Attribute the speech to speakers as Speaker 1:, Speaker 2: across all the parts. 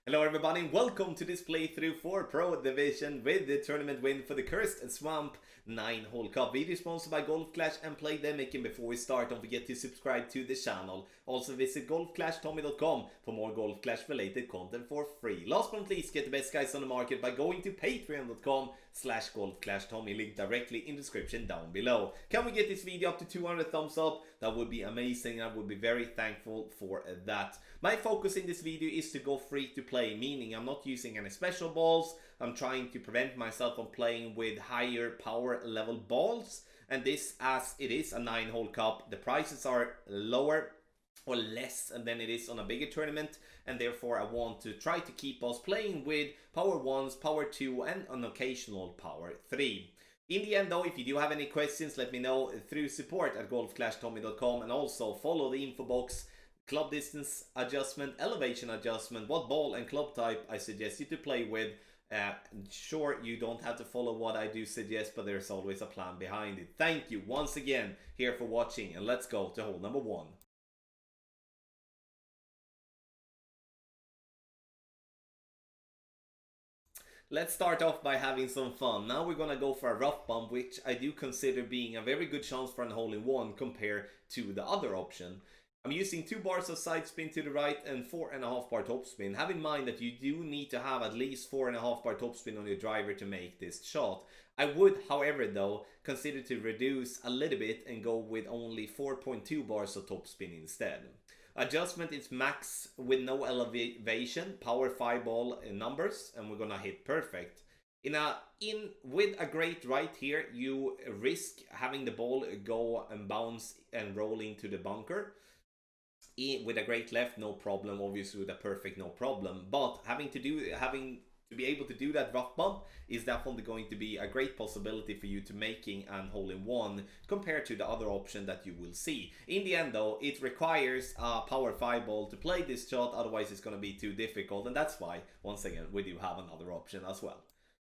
Speaker 1: Hello everybody and welcome to this playthrough for Pro Division with the tournament win for the Cursed Swamp 9-hole cup. Video sponsored by Golf Clash and Playdemic, and before we start don't forget to subscribe to the channel. Also visit golfclashtommy.com for more Golf Clash related content for free. Last but not least, get the best guys on the market by going to patreon.com/golfclashtommy, link directly in the description down below. Can we get this video up to 200 thumbs up? That would be amazing. I would be very thankful for that. My focus in this video is to go free to play, meaning I'm not using any special balls. I'm trying to prevent myself from playing with higher power level balls, and this, as it is a 9-hole cup, the prices are lower or less than it is on a bigger tournament, and therefore I want to try to keep us playing with power 1s, power 2 and an occasional power 3. In the end though, if you do have any questions, let me know through support@golfclashtommy.com, and also follow the info box. Club distance adjustment, elevation adjustment, what ball and club type I suggest you to play with. Sure, you don't have to follow what I do suggest, but there's always a plan behind it. Thank you once again here for watching, and let's go to hole number 1. Let's start off by having some fun. Now we're gonna go for a rough bump, which I do consider being a very good chance for a hole-in-one compared to the other option. I'm using 2 bars of side spin to the right and 4.5 bar topspin. Have in mind that you do need to have at least 4.5 bar topspin on your driver to make this shot. I would, however, though, consider to reduce a little bit and go with only 4.2 bars of topspin instead. Adjustment is max with no elevation, power 5 ball numbers, and we're gonna hit perfect. With a great right here, you risk having the ball go and bounce and roll into the bunker. With a great left, no problem. Obviously with a perfect, no problem. But having to be able to do that rough bump is definitely going to be a great possibility for you to making an hole-in-one compared to the other option that you will see. In the end though, it requires a power 5 ball to play this shot, otherwise it's going to be too difficult, and that's why, once again, we do have another option as well.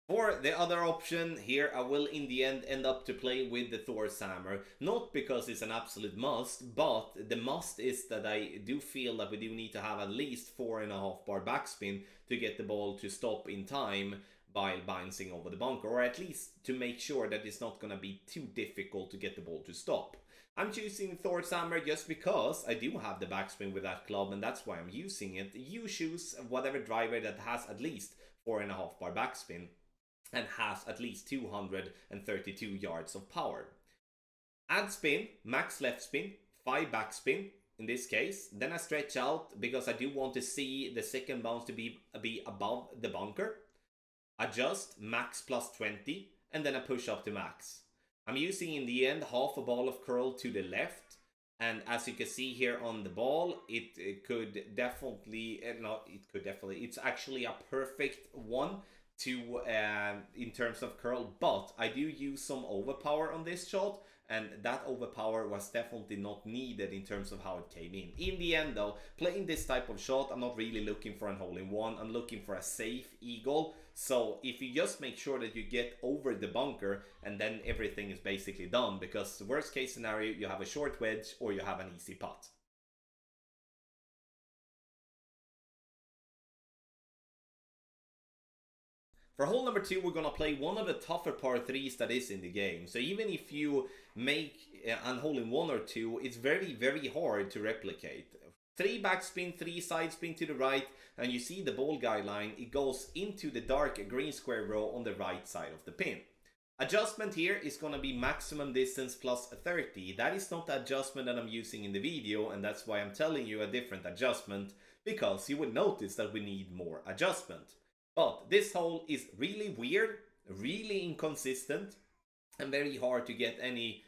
Speaker 1: For the other option here, I will in the end up to play with the Thor's Hammer. Not because it's an absolute must, but the must is that I do feel that we do need to have at least 4.5 bar backspin to get the ball to stop in time while bouncing over the bunker, or at least to make sure that it's not going to be too difficult to get the ball to stop. I'm choosing Thor's Hammer just because I do have the backspin with that club, and that's why I'm using it. You choose whatever driver that has at least 4.5 bar backspin and has at least 232 yards of power. Add spin, max left spin, 5 backspin in this case. Then I stretch out because I do want to see the second bounce to be above the bunker. Adjust, max plus 20, and then I push up to max. I'm using in the end half a ball of curl to the left. And as you can see here on the ball, it could definitely, it's actually a perfect one to in terms of curl, but I do use some overpower on this shot, and that overpower was definitely not needed in terms of how it came in. In the end though, playing this type of shot, I'm not really looking for a hole-in-one, I'm looking for a safe eagle. So if you just make sure that you get over the bunker, and then everything is basically done, because the worst case scenario, you have a short wedge or you have an easy putt. For hole number 2, we're going to play one of the tougher par 3s that is in the game. So even if you make an hole-in-one or 2, it's very, very hard to replicate. 3 backspin, 3 side spin to the right, and you see the ball guideline, it goes into the dark green square row on the right side of the pin. Adjustment here is going to be maximum distance plus 30. That is not the adjustment that I'm using in the video, and that's why I'm telling you a different adjustment, because you would notice that we need more adjustment. But this hole is really weird, really inconsistent, and very hard to get any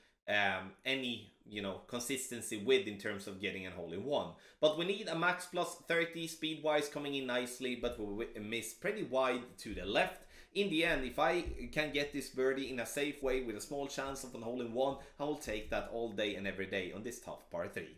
Speaker 1: consistency with in terms of getting a hole-in-one. But we need a max plus 30 speed-wise coming in nicely, but we miss pretty wide to the left. In the end, if I can get this birdie in a safe way with a small chance of a hole-in-one, I will take that all day and every day on this tough par 3.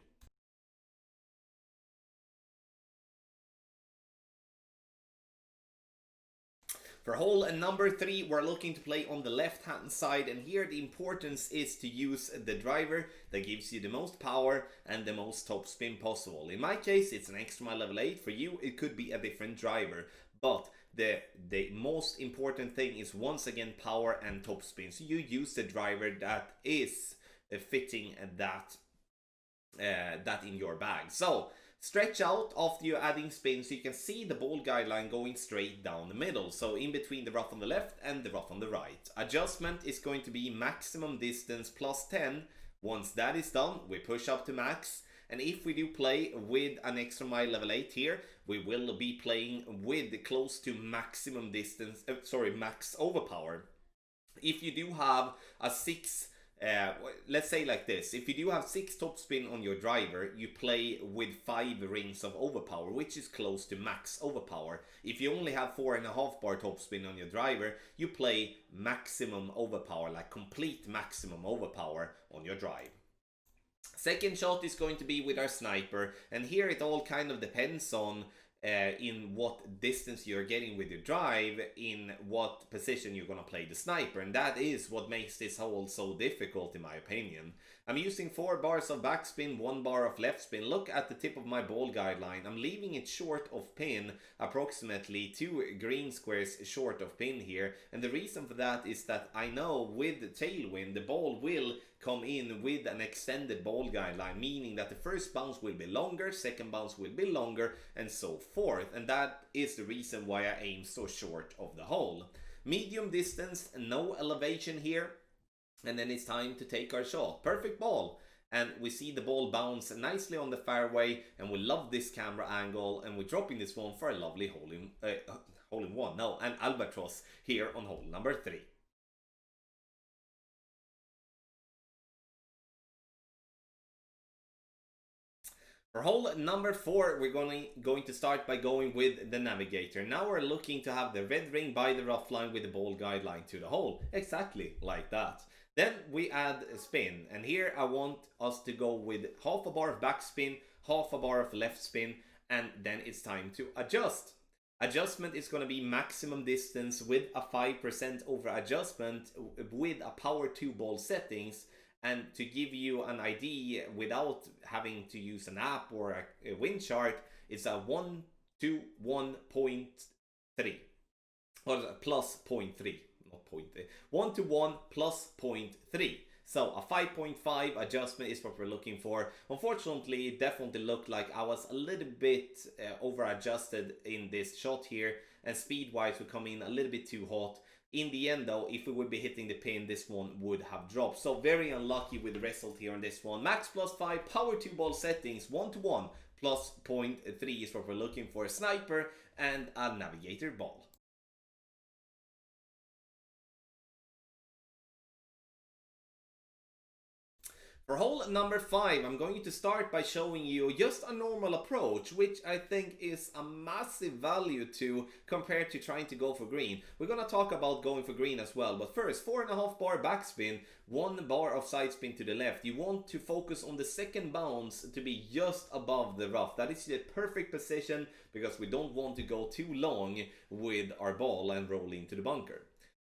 Speaker 1: For hole number 3, we're looking to play on the left hand side, and here the importance is to use the driver that gives you the most power and the most topspin possible. In my case, it's an extra mile level 8. For you, it could be a different driver, but the most important thing is once again power and topspin. So you use the driver that is fitting that in your bag. So stretch out after you're adding spin so you can see the ball guideline going straight down the middle. So in between the rough on the left and the rough on the right. Adjustment is going to be maximum distance plus 10. Once that is done, we push up to max. And if we do play with an extra mile level 8 here, we will be playing with close to maximum distance, max overpower. If you do have a 6, let's say like this, if you do have 6 topspin on your driver, you play with 5 rings of overpower, which is close to max overpower. If you only have 4.5 bar topspin on your driver, you play maximum overpower, like complete maximum overpower on your drive. Second shot is going to be with our sniper, and here it all kind of depends on in what distance you're getting with your drive, in what position you're going to play the sniper, and that is what makes this hole so difficult in my opinion. I'm using 4 bars of backspin, 1 bar of left spin. Look at the tip of my ball guideline. I'm leaving it short of pin, approximately 2 green squares short of pin here, and the reason for that is that I know with the tailwind the ball will come in with an extended ball guideline, meaning that the first bounce will be longer, second bounce will be longer, and so forth, and that is the reason why I aim so short of the hole. Medium distance, no elevation here, and then it's time to take our shot. Perfect ball, and we see the ball bounce nicely on the fairway, and we love this camera angle, and we're dropping this one for a lovely an albatross here on hole number 3. For hole number 4, we're going to start by going with the navigator. Now we're looking to have the red ring by the rough line with the ball guideline to the hole. Exactly like that. Then we add a spin, and here I want us to go with half a bar of backspin, half a bar of left spin, and then it's time to adjust. Adjustment is going to be maximum distance with a 5% over adjustment with a power 2 ball settings. And to give you an idea without having to use an app or a wind chart, it's a 1 to 1.3 or plus 0.3, not 0.3, 1 to 1 plus 0.3. So a 5.5 adjustment is what we're looking for. Unfortunately, it definitely looked like I was a little bit over adjusted in this shot here, and speed wise we come in a little bit too hot. In the end though, if we would be hitting the pin, this one would have dropped. So very unlucky with the result here on this one. Max plus 5, power 2 ball settings, 1 to 1 plus 0.3 is what we're looking for. A sniper and a navigator ball. For hole number 5, I'm going to start by showing you just a normal approach, which I think is a massive value to compared to trying to go for green. We're going to talk about going for green as well, but first, 4.5 bar backspin, 1 bar of side spin to the left. You want to focus on the second bounce to be just above the rough. That is the perfect position because we don't want to go too long with our ball and roll into the bunker.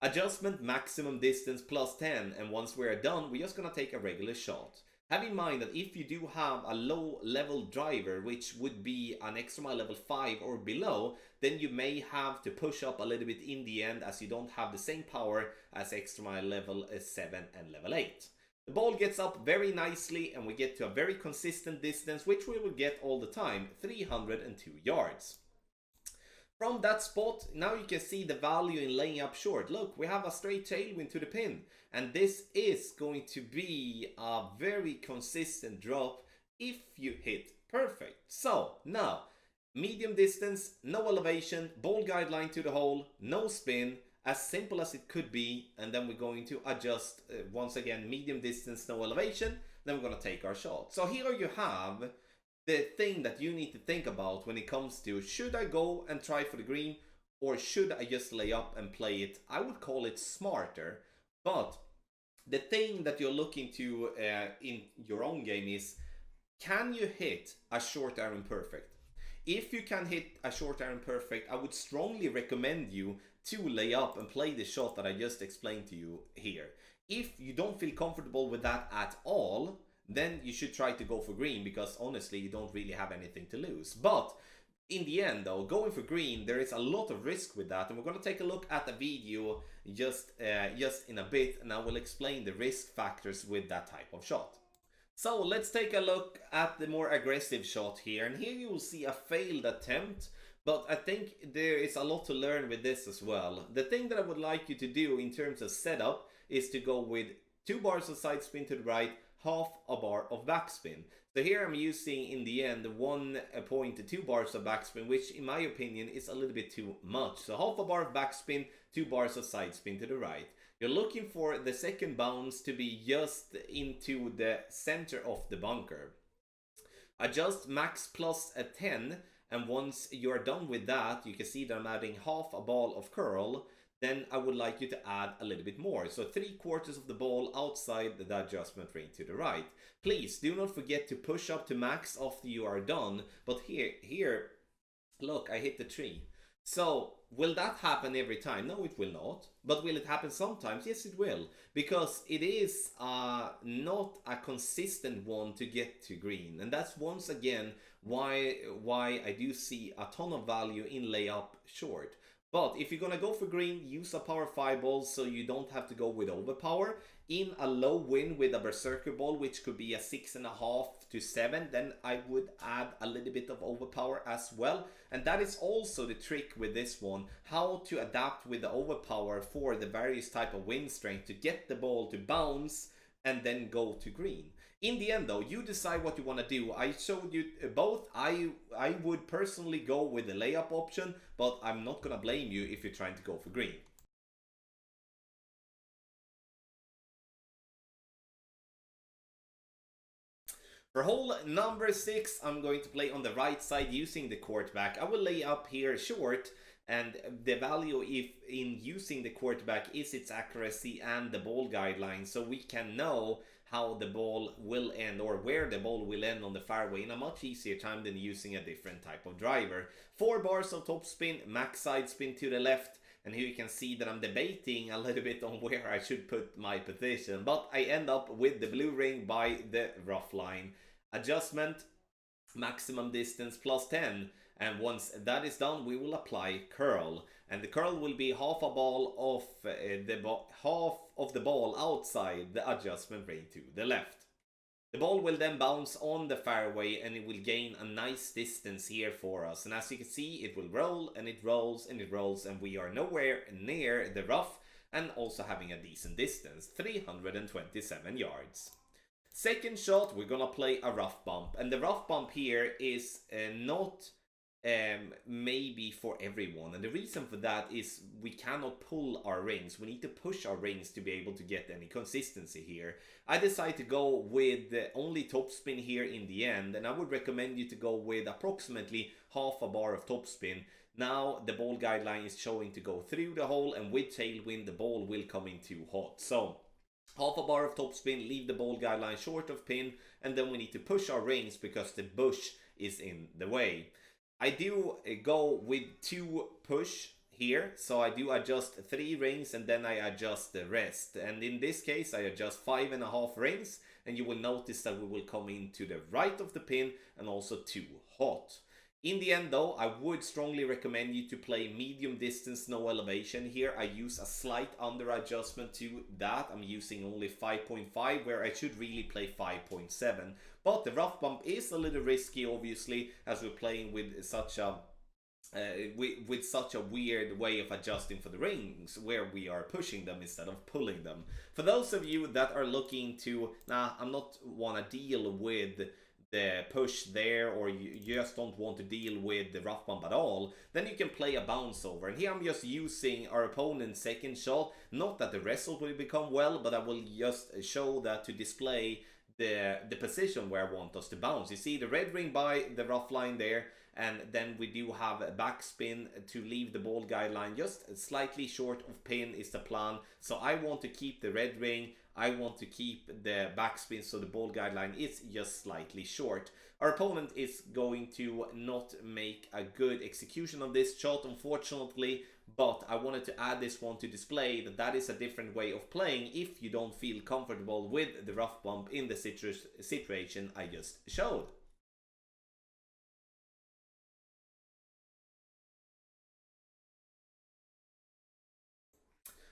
Speaker 1: Adjustment maximum distance plus 10, and once we're done, we're just gonna take a regular shot. Have in mind that if you do have a low level driver, which would be an extra mile level 5 or below, then you may have to push up a little bit in the end as you don't have the same power as extra mile level 7 and level 8. The ball gets up very nicely and we get to a very consistent distance, which we will get all the time, 302 yards. From that spot, now you can see the value in laying up short. Look, we have a straight tailwind to the pin, and this is going to be a very consistent drop if you hit perfect. So now, medium distance, no elevation, ball guideline to the hole, no spin, as simple as it could be, and then we're going to adjust once again, medium distance, no elevation, then we're going to take our shot. So here you have the thing that you need to think about when it comes to, should I go and try for the green or should I just lay up and play it? I would call it smarter, but the thing that you're looking to in your own game is, can you hit a short iron perfect? If you can hit a short iron perfect, I would strongly recommend you to lay up and play the shot that I just explained to you here. If you don't feel comfortable with that at all, then you should try to go for green, because honestly you don't really have anything to lose. But in the end though, going for green, there is a lot of risk with that, and we're going to take a look at the video just in a bit, and I will explain the risk factors with that type of shot. So let's take a look at the more aggressive shot here, and here you will see a failed attempt, but I think there is a lot to learn with this as well. The thing that I would like you to do in terms of setup is to go with 2 bars of side spin to the right, half a bar of backspin. So here I'm using in the end 1.2 bars of backspin, which in my opinion is a little bit too much. So half a bar of backspin, 2 bars of side spin to the right. You're looking for the second bounce to be just into the center of the bunker. Adjust max plus a 10, and once you're done with that, you can see that I'm adding half a ball of curl. Then I would like you to add a little bit more. So 3/4 of the ball outside the adjustment ring to the right. Please do not forget to push up to max after you are done. But here, look, I hit the tree. So will that happen every time? No, it will not. But will it happen sometimes? Yes, it will. Because it is not a consistent one to get to green. And that's once again why I do see a ton of value in layup short. But if you're gonna go for green, use a power 5 ball so you don't have to go with overpower. In a low win with a berserker ball, which could be a 6.5 to 7, then I would add a little bit of overpower as well. And that is also the trick with this one, how to adapt with the overpower for the various type of wind strength to get the ball to bounce and then go to green. In the end though, you decide what you want to do. I showed you both. I would personally go with the layup option, but I'm not gonna blame you if you're trying to go for green. For hole number 6, I'm going to play on the right side using the quarterback. I will lay up here short, and the value if in using the quarterback is its accuracy and the ball guideline, so we can know how the ball will end, or where the ball will end on the fairway, in a much easier time than using a different type of driver. 4 bars of topspin, max side spin to the left, and here you can see that I'm debating a little bit on where I should put my position, but I end up with the blue ring by the rough line. Adjustment, maximum distance plus 10, and once that is done we will apply curl, and the curl will be half a ball of half of the ball outside the adjustment ring to the left. The ball will then bounce on the fairway and it will gain a nice distance here for us, and as you can see it will roll and it rolls and it rolls, and we are nowhere near the rough and also having a decent distance, 327 yards. Second shot, we're gonna play a rough bump, and the rough bump here is not maybe for everyone, and the reason for that is we cannot pull our rings. We need to push our rings to be able to get any consistency here. I decided to go with only topspin here in the end, and I would recommend you to go with approximately half a bar of topspin. Now the ball guideline is showing to go through the hole, and with tailwind the ball will come in too hot. So half a bar of topspin, leave the ball guideline short of pin, and then we need to push our rings because the bush is in the way. I do go with 2 push here, so I do adjust 3 rings and then I adjust the rest. And in this case I adjust 5.5 rings, and you will notice that we will come into the right of the pin and also too hot. In the end though, I would strongly recommend you to play medium distance, no elevation here. I use a slight under adjustment to that. I'm using only 5.5 where I should really play 5.7. But the rough bump is a little risky obviously, as we're playing with such a weird way of adjusting for the rings, where we are pushing them instead of pulling them. For those of you that are looking to, I'm not want to deal with the push there, or you just don't want to deal with the rough bump at all, then you can play a bounce over. And here I'm just using our opponent's second shot. Not that the result will become well, but I will just show that to display the position where I want us to bounce. You see the red ring by the rough line there, and then we do have a backspin to leave the ball guideline just slightly short of pin is the plan. So I want to keep the red ring, I want to keep the backspin, so the ball guideline is just slightly short. Our opponent is going to not make a good execution of this shot, unfortunately, but I wanted to add this one to display that that is a different way of playing if you don't feel comfortable with the rough bump in the situation I just showed.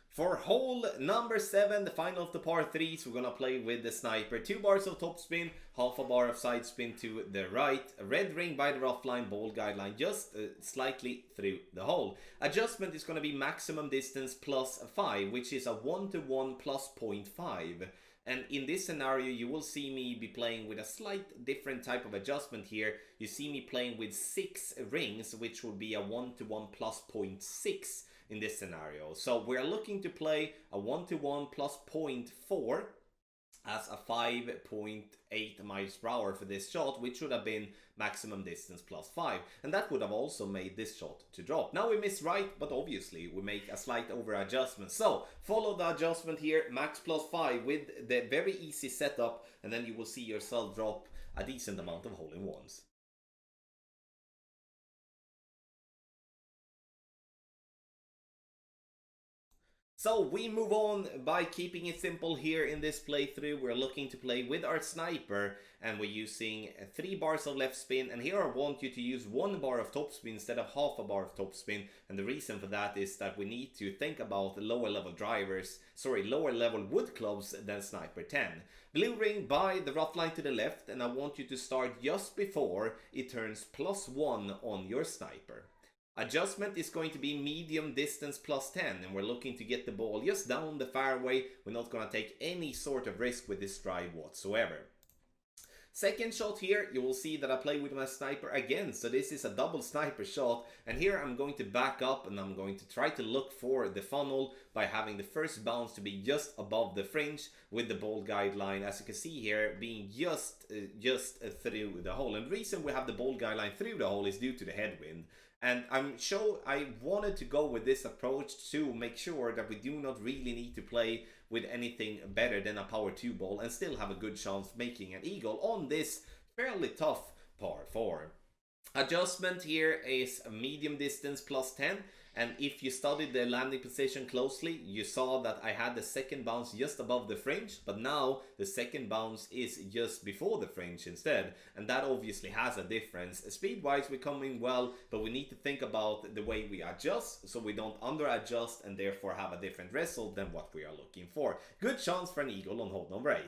Speaker 1: For hole number 7, the final of the par 3s, we're gonna play with the sniper. 2 bars of topspin, half a bar of side spin to the right, a red ring by the rough line, ball guideline just slightly through the hole. Adjustment is gonna be maximum distance plus 5, which is a 1-to-1 plus 0.5. And in this scenario, you will see me be playing with a slight different type of adjustment here. You see me playing with 6 rings, which would be a 1-to-1 plus 0.6 in this scenario. So we're looking to play a 1-to-1 plus 0.4 as a 5.8 miles per hour for this shot, which should have been maximum distance plus 5, and that would have also made this shot to drop. Now we miss right, but obviously we make a slight over adjustment. So follow the adjustment here, max plus 5 with the very easy setup, and then you will see yourself drop a decent amount of hole-in-ones. So we move on by keeping it simple here in this playthrough. We're looking to play with our sniper, and we're using 3 bars of left spin, and here I want you to use 1 bar of topspin instead of half a bar of topspin, and the reason for that is that we need to think about lower level lower level wood clubs than sniper 10. Blue ring by the rough line to the left, and I want you to start just before it turns +1 on your sniper. Adjustment is going to be medium distance plus 10, and we're looking to get the ball just down the fairway. We're not going to take any sort of risk with this drive whatsoever. Second shot here, you will see that I play with my sniper again, so this is a double sniper shot, and here I'm going to back up and I'm going to try to look for the funnel by having the first bounce to be just above the fringe with the ball guideline, as you can see here, being just through the hole. And the reason we have the ball guideline through the hole is due to the headwind. And I wanted to go with this approach to make sure that we do not really need to play with anything better than a power 2 ball and still have a good chance of making an eagle on this fairly tough par 4. Adjustment here is a medium distance plus 10, and if you studied the landing position closely, you saw that I had the second bounce just above the fringe, but now the second bounce is just before the fringe instead, and that obviously has a difference. Speed wise we're coming well, but we need to think about the way we adjust so we don't under adjust and therefore have a different result than what we are looking for. Good chance for an eagle on hole number 8.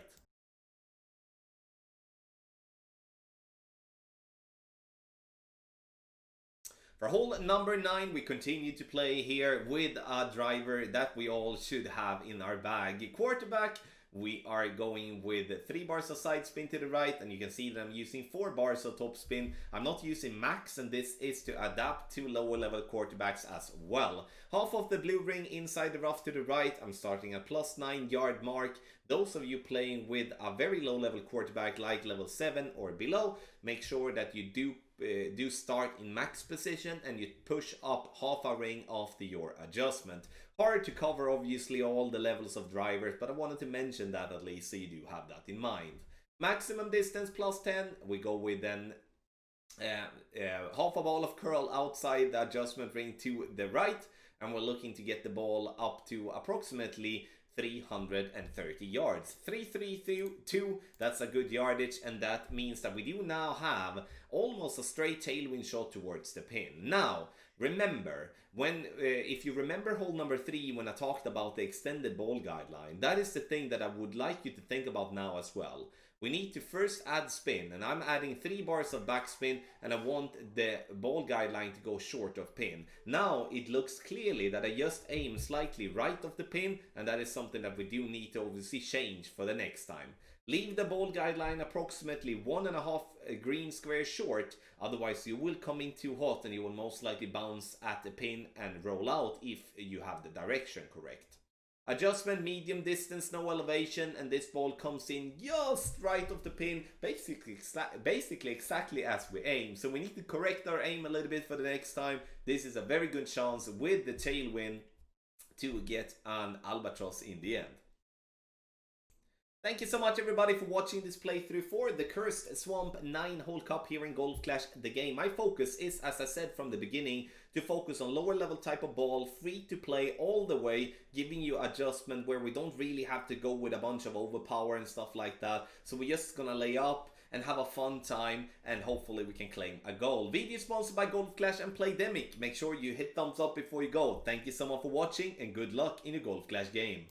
Speaker 1: For hole number 9, we continue to play here with a driver that we all should have in our bag. Quarterback, we are going with 3 bars of side spin to the right, and you can see that I'm using 4 bars of top spin. I'm not using max, and this is to adapt to lower level quarterbacks as well. Half of the blue ring inside the rough to the right, I'm starting at +9 yard mark. Those of you playing with a very low level quarterback like level 7 or below, make sure that you do start in max position and you push up half a ring after your adjustment. Hard to cover obviously all the levels of drivers, but I wanted to mention that at least so you do have that in mind. Maximum distance +10, we go with then half a ball of curl outside the adjustment ring to the right, and we're looking to get the ball up to approximately 330 yards. 332, that's a good yardage, and that means that we do now have almost a straight tailwind shot towards the pin. Now, remember, if you remember hole number 3 when I talked about the extended ball guideline, that is the thing that I would like you to think about now as well. We need to first add spin, and I'm adding 3 bars of backspin, and I want the ball guideline to go short of pin. Now it looks clearly that I just aim slightly right of the pin, and that is something that we do need to obviously change for the next time. Leave the ball guideline approximately 1.5 green squares short, otherwise you will come in too hot and you will most likely bounce at the pin and roll out if you have the direction correct. Adjustment medium distance, no elevation, and this ball comes in just right off the pin, basically exactly as we aim. So we need to correct our aim a little bit for the next time. This is a very good chance with the tailwind to get an albatross in the end. Thank you so much everybody for watching this playthrough for the Cursed Swamp 9-hole cup here in Golf Clash the game. My focus is, as I said from the beginning, to focus on lower level type of ball, free to play all the way, giving you adjustment where we don't really have to go with a bunch of overpower and stuff like that. So we're just gonna lay up and have a fun time, and hopefully we can claim a goal. Video sponsored by Golf Clash and Playdemic. Make sure you hit thumbs up before you go. Thank you so much for watching and good luck in your Golf Clash game.